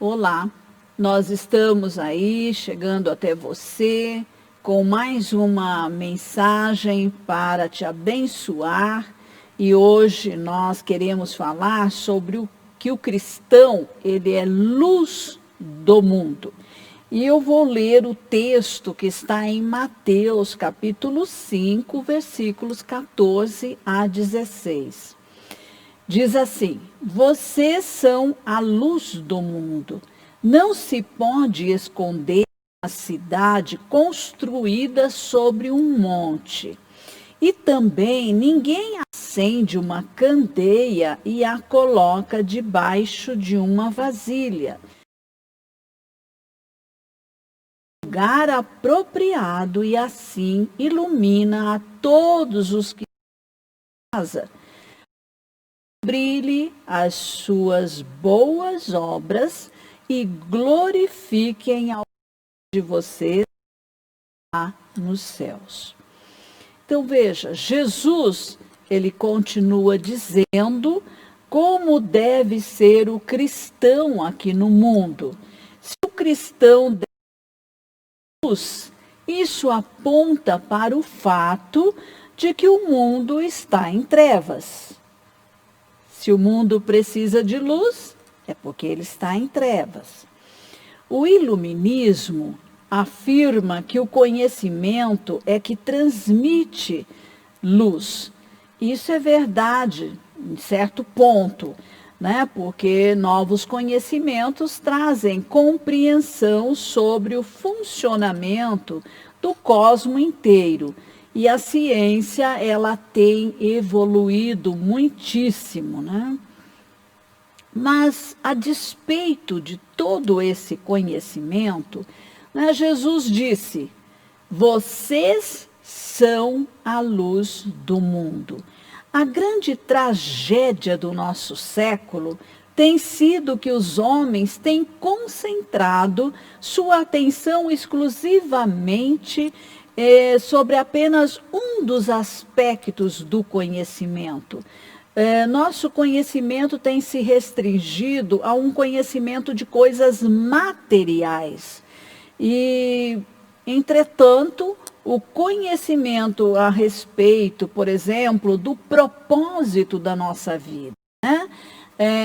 Olá, nós estamos aí chegando até você com mais uma mensagem para te abençoar e hoje nós queremos falar sobre o que o cristão, ele é luz do mundo. E eu vou ler o texto que está em Mateus capítulo 5, versículos 14 a 16. Diz assim: vocês são a luz do mundo. Não se pode esconder uma cidade construída sobre um monte. E também ninguém acende uma candeia e a coloca debaixo de uma vasilha. Lugar apropriado e assim ilumina a todos os que casa. Brilhe as suas boas obras e glorifiquem ao de vocês lá nos céus. Então veja, Jesus, ele continua dizendo como deve ser o cristão aqui no mundo. Se o cristão der luz, isso aponta para o fato de que o mundo está em trevas. Se o mundo precisa de luz, é porque ele está em trevas. O iluminismo afirma que o conhecimento é que transmite luz. Isso é verdade, em certo ponto, né? Porque novos conhecimentos trazem compreensão sobre o funcionamento do cosmos inteiro. E a ciência, ela tem evoluído muitíssimo, né? Mas, a despeito de todo esse conhecimento, né, Jesus disse: vocês são a luz do mundo. A grande tragédia do nosso século tem sido que os homens têm concentrado sua atenção exclusivamente sobre apenas um dos aspectos do conhecimento. Nosso conhecimento tem se restringido a um conhecimento de coisas materiais. E, entretanto, o conhecimento a respeito, por exemplo, do propósito da nossa vida, né?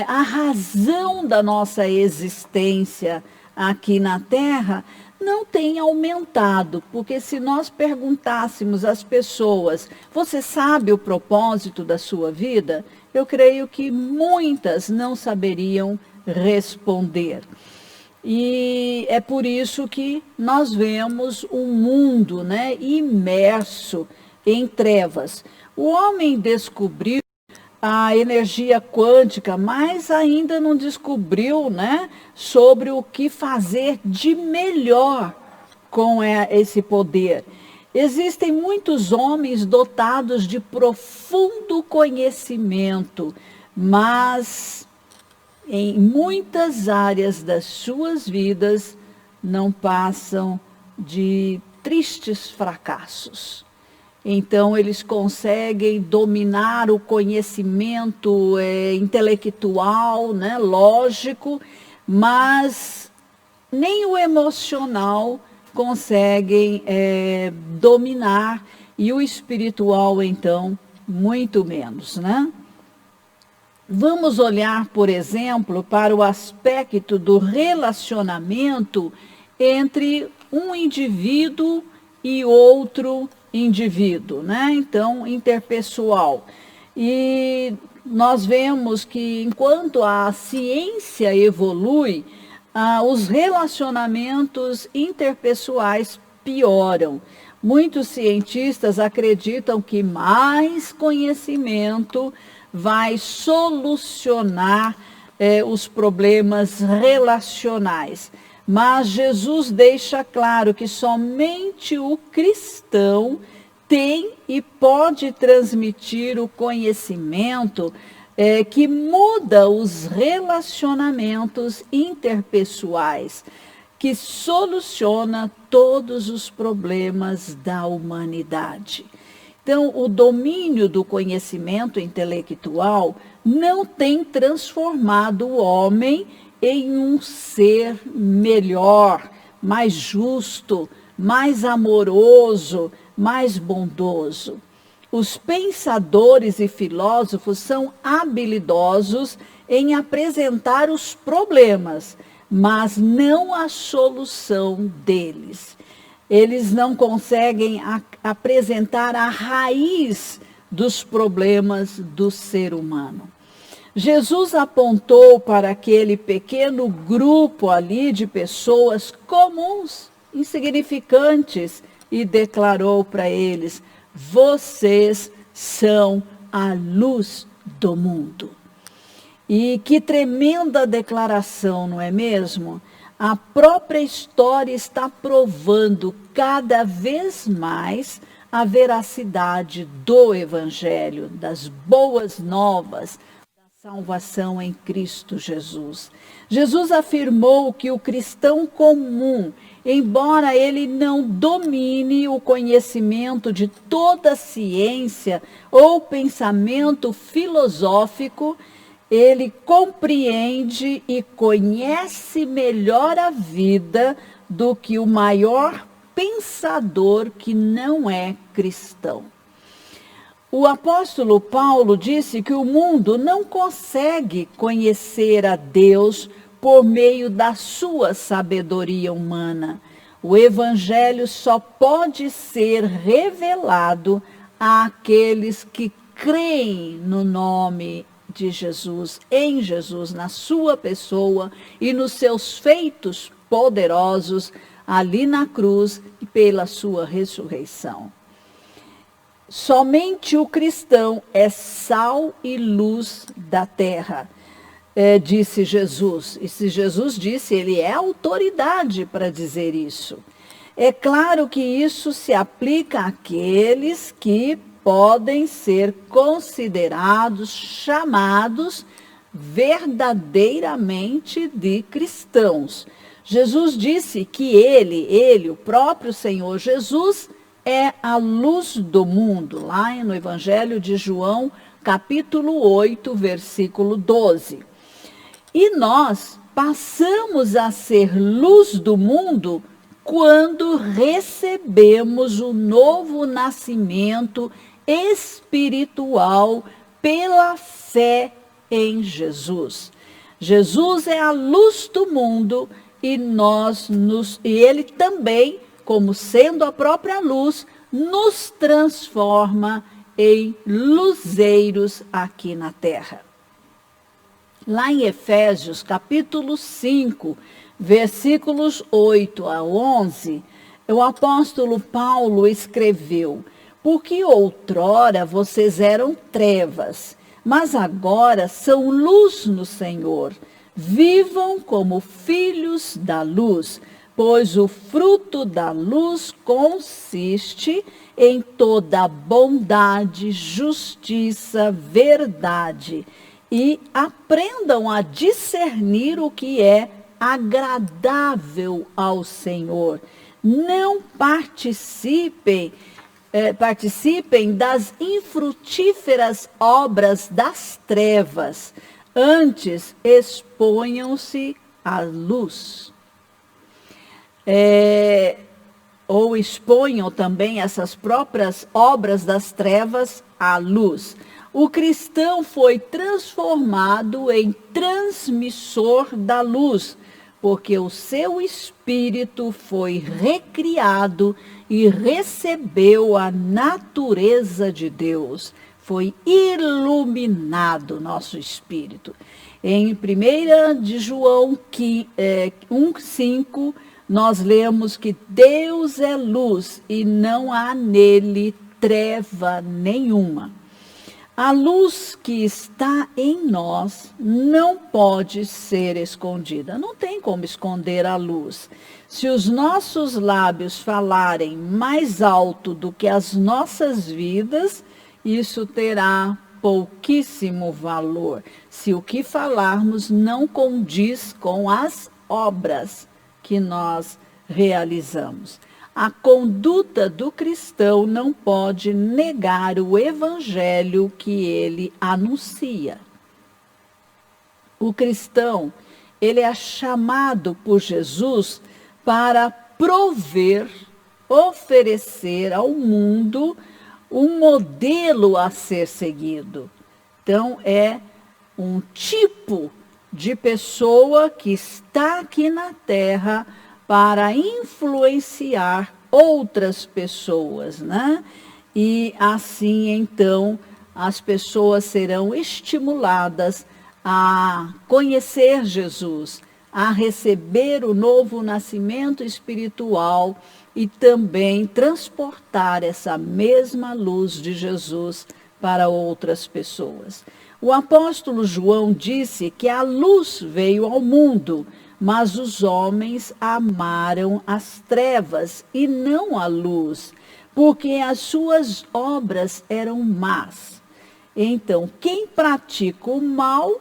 A razão da nossa existência aqui na Terra não tem aumentado, porque se nós perguntássemos às pessoas: você sabe o propósito da sua vida? Eu creio que muitas não saberiam responder. E é por isso que nós vemos um mundo, né, imerso em trevas. O homem descobriu a energia quântica, mas ainda não descobriu, né, sobre o que fazer de melhor com esse poder. Existem muitos homens dotados de profundo conhecimento, mas em muitas áreas das suas vidas não passam de tristes fracassos. Então, eles conseguem dominar o conhecimento intelectual, né, lógico, mas nem o emocional conseguem dominar, e o espiritual, então, muito menos, né? Vamos olhar, por exemplo, para o aspecto do relacionamento entre um indivíduo e outro indivíduo, né? Então, interpessoal. E nós vemos que enquanto a ciência evolui, os relacionamentos interpessoais pioram. Muitos cientistas acreditam que mais conhecimento vai solucionar os problemas relacionais. Mas Jesus deixa claro que somente o cristão tem e pode transmitir o conhecimento que muda os relacionamentos interpessoais, que soluciona todos os problemas da humanidade. Então, o domínio do conhecimento intelectual não tem transformado o homem em um ser melhor, mais justo, mais amoroso, mais bondoso. Os pensadores e filósofos são habilidosos em apresentar os problemas, mas não a solução deles. Eles não conseguem apresentar a raiz dos problemas do ser humano. Jesus apontou para aquele pequeno grupo ali de pessoas comuns, insignificantes, e declarou para eles: vocês são a luz do mundo. E que tremenda declaração, não é mesmo? A própria história está provando cada vez mais a veracidade do Evangelho, das boas novas, da salvação em Cristo Jesus. Jesus afirmou que o cristão comum, embora ele não domine o conhecimento de toda a ciência ou pensamento filosófico, ele compreende e conhece melhor a vida do que o maior pensador que não é cristão. O apóstolo Paulo disse que o mundo não consegue conhecer a Deus por meio da sua sabedoria humana. O evangelho só pode ser revelado àqueles que creem no nome de Jesus, em Jesus, na sua pessoa e nos seus feitos poderosos ali na cruz e pela sua ressurreição. Somente o cristão é sal e luz da terra, disse Jesus. E se Jesus disse, ele é autoridade para dizer isso. É claro que isso se aplica àqueles que podem ser considerados, chamados verdadeiramente de cristãos. Jesus disse que ele, o próprio Senhor Jesus, é a luz do mundo, lá no Evangelho de João, capítulo 8, versículo 12. E nós passamos a ser luz do mundo quando recebemos o novo nascimento espiritual pela fé em Jesus. Jesus é a luz do mundo e ele também, como sendo a própria luz, nos transforma em luzeiros aqui na terra. Lá em Efésios, capítulo 5, versículos 8 a 11, o apóstolo Paulo escreveu: porque outrora vocês eram trevas, mas agora são luz no Senhor. Vivam como filhos da luz, pois o fruto da luz consiste em toda bondade, justiça, verdade. E aprendam a discernir o que é agradável ao Senhor. Não participem das infrutíferas obras das trevas, antes exponham-se à luz. Ou exponham também essas próprias obras das trevas à luz. O cristão foi transformado em transmissor da luz, porque o seu espírito foi recriado e recebeu a natureza de Deus. Foi iluminado nosso espírito. Em 1 de João 1,5, nós lemos que Deus é luz e não há nele treva nenhuma. A luz que está em nós não pode ser escondida. Não tem como esconder a luz. Se os nossos lábios falarem mais alto do que as nossas vidas, isso terá pouquíssimo valor, se o que falarmos não condiz com as obras que nós realizamos. A conduta do cristão não pode negar o evangelho que ele anuncia. O cristão, ele é chamado por Jesus para prover, oferecer ao mundo um modelo a ser seguido. Então, é um tipo de pessoa que está aqui na Terra para influenciar outras pessoas, né? E assim, então, as pessoas serão estimuladas a conhecer Jesus, a receber o novo nascimento espiritual e também transportar essa mesma luz de Jesus para outras pessoas. O apóstolo João disse que a luz veio ao mundo, mas os homens amaram as trevas e não a luz, porque as suas obras eram más. Então, quem pratica o mal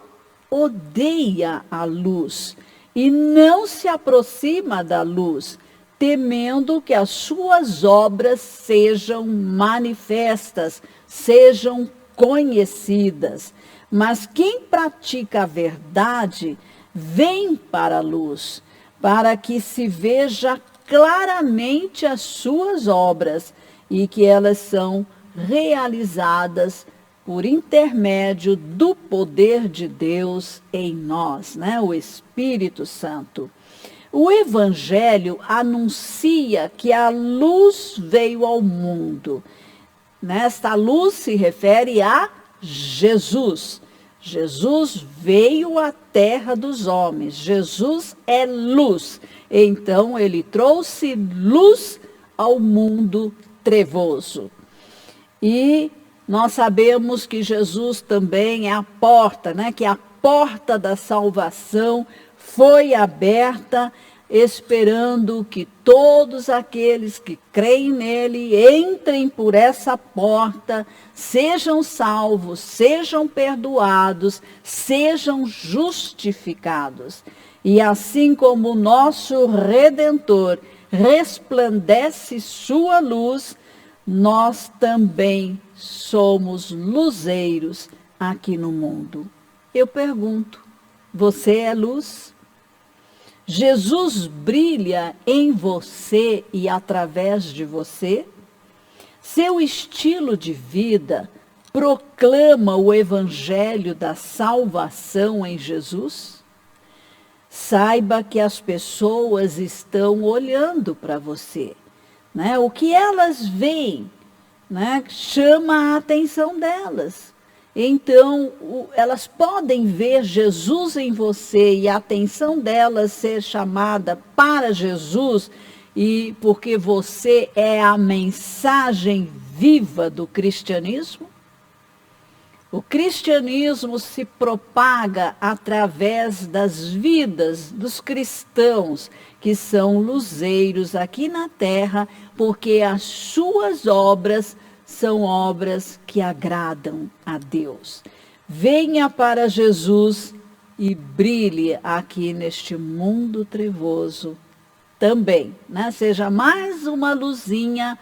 odeia a luz e não se aproxima da luz, temendo que as suas obras sejam manifestas, sejam conhecidas. Mas quem pratica a verdade vem para a luz, para que se veja claramente as suas obras e que elas são realizadas por intermédio do poder de Deus em nós, né? O Espírito Santo. O Evangelho anuncia que a luz veio ao mundo. Esta luz se refere a Jesus. Jesus veio à terra dos homens. Jesus é luz. Então, ele trouxe luz ao mundo trevoso. E nós sabemos que Jesus também é a porta, né? Que a porta da salvação foi aberta, esperando que todos aqueles que creem nele entrem por essa porta, sejam salvos, sejam perdoados, sejam justificados. E assim como o nosso Redentor resplandece sua luz, nós também somos luzeiros aqui no mundo. Eu pergunto, você é luz? Jesus brilha em você e através de você? Seu estilo de vida proclama o evangelho da salvação em Jesus? Saiba que as pessoas estão olhando para você, né? O que elas veem, né, chama a atenção delas. Então, elas podem ver Jesus em você e a atenção delas ser chamada para Jesus, e porque você é a mensagem viva do cristianismo. O cristianismo se propaga através das vidas dos cristãos, que são luzeiros aqui na terra, porque as suas obras são obras que agradam a Deus. Venha para Jesus e brilhe aqui neste mundo trevoso também, né? Seja mais uma luzinha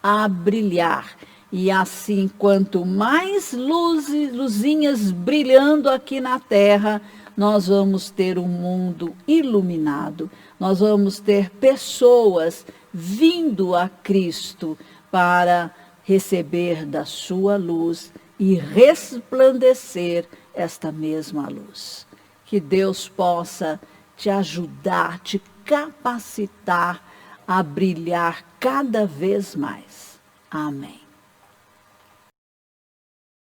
a brilhar. E assim, quanto mais luzinhas brilhando aqui na terra, nós vamos ter um mundo iluminado. Nós vamos ter pessoas vindo a Cristo para receber da sua luz e resplandecer esta mesma luz. Que Deus possa te ajudar, te capacitar a brilhar cada vez mais. Amém.